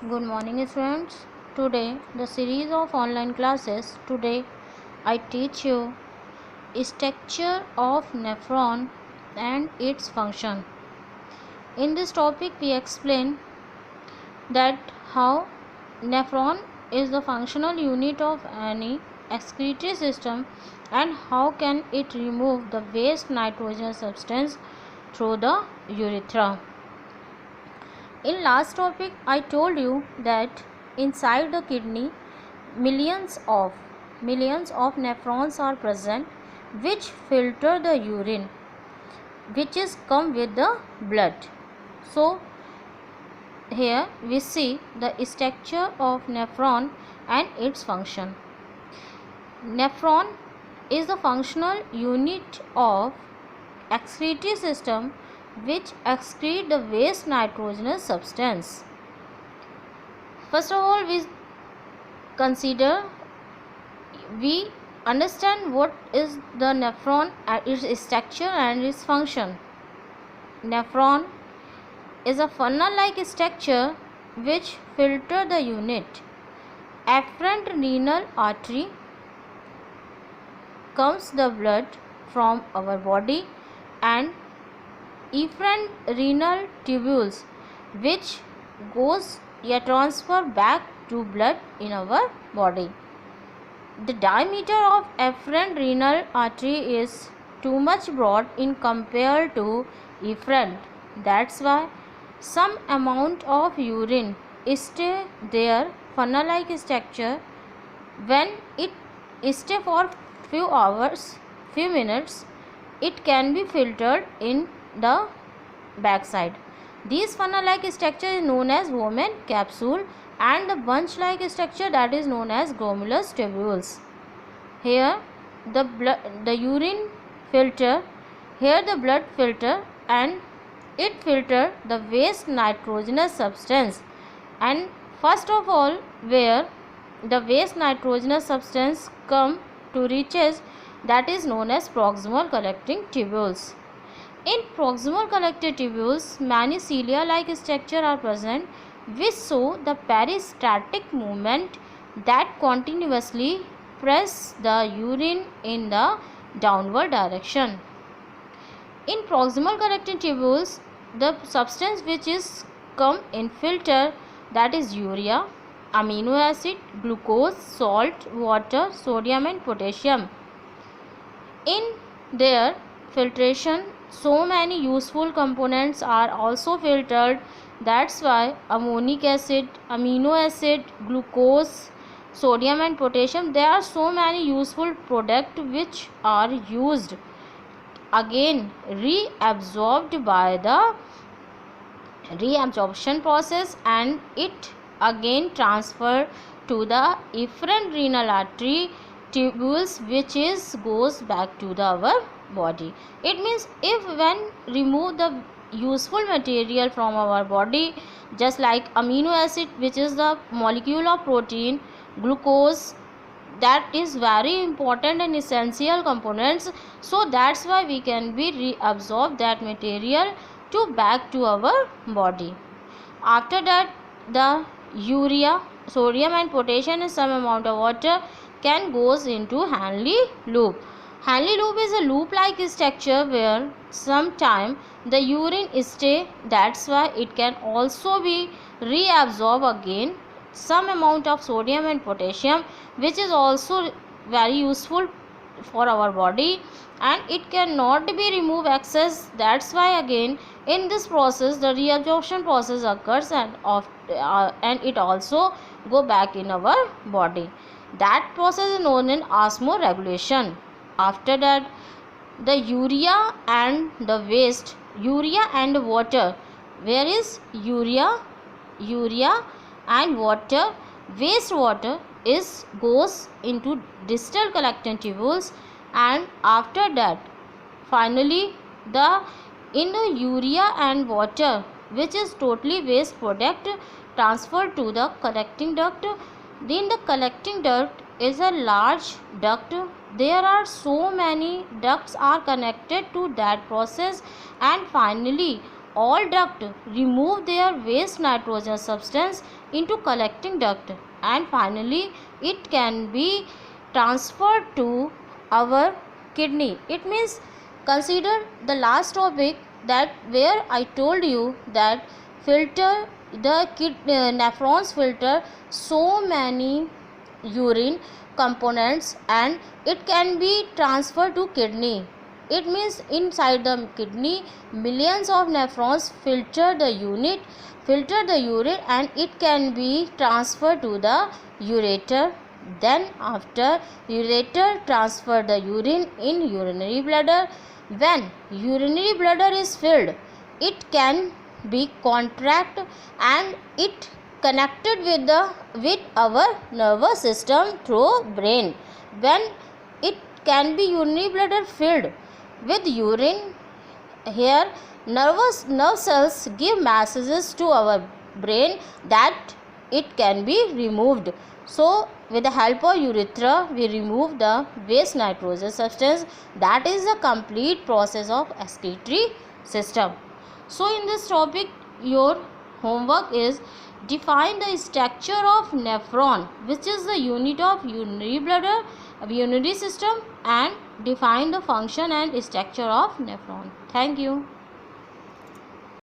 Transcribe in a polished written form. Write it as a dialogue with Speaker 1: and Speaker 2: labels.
Speaker 1: Good morning students. Today the series of online classes. Today I teach you structure of nephron and its function. In this topic we explain that how nephron is the functional unit of any excretory system and how can it remove the waste nitrogen substance through the urethra. In last topic I told you that inside the kidney millions of nephrons are present which filter the urine which is come with the blood. So here we see the structure of nephron and its function. Nephron is the functional unit of excretory system which excrete the waste nitrogenous substance. First of all, we understand what is the nephron, its structure and its function. Nephron is a funnel-like structure which filter the unit. Afferent renal artery comes the blood from our body and efferent renal tubules which goes transfer back to blood in our body. The diameter of afferent renal artery is too much broad in compared to efferent. That's why some amount of urine stay there funnel-like structure. When it stay for few minutes, it can be filtered in the backside. This funnel-like structure is known as Bowman capsule and the bunch-like structure that is known as glomerulus tubules. Here the urine filter, here the blood filter and it filter the waste nitrogenous substance, and first of all where the waste nitrogenous substance come to reaches, that is known as proximal collecting tubules. In proximal collecting tubules, many cilia-like structures are present which show the peristatic movement that continuously press the urine in the downward direction. In proximal collecting tubules, the substance which is come in filter, that is urea, amino acid, glucose, salt, water, sodium and potassium. In their filtration, so many useful components are also filtered. That's why ammonic acid, amino acid, glucose, sodium and potassium, there are so many useful products which are used again reabsorbed by the reabsorption process and it again transferred to the efferent renal artery tubules which is goes back to our body. It means if when remove the useful material from our body, just like amino acid which is the molecule of protein, glucose that is very important and essential components, so that's why we can be reabsorb that material to back to our body. After that the urea, sodium and potassium and some amount of water can goes into Henle loop. Henle loop is a loop like structure where sometime the urine stay, that's why it can also be reabsorb again some amount of sodium and potassium which is also very useful for our body and it cannot be remove excess. That's why again in this process the reabsorption process occurs and it also go back in our body. That process is known as osmoregulation. After that the urea and the waste, urea and water, where is urea and water, waste water is goes into distal collecting tubules and after that finally the in the urea and water which is totally waste product transferred to the collecting duct. Then the collecting duct is a large duct. There are so many ducts are connected to that process and finally all duct remove their waste nitrogenous substance into collecting duct, and finally it can be transferred to our kidney. It means, consider the last topic, that where I told you that filter nephrons filter so many urine components and it can be transferred to kidney. It means inside the kidney millions of nephrons filter the urine and it can be transferred to the ureter. Then after ureter transfer the urine in urinary bladder. When urinary bladder is filled, it can be contract and it connected with our nervous system through brain. When it can be urinary bladder filled with urine, here nerve cells give messages to our brain that it can be removed. So with the help of urethra we remove the waste nitrogen substance. That is the complete process of excretory system. So in this topic your homework is define the structure of nephron, which is the unit of urinary bladder, urinary system, and define the function and structure of nephron. Thank you.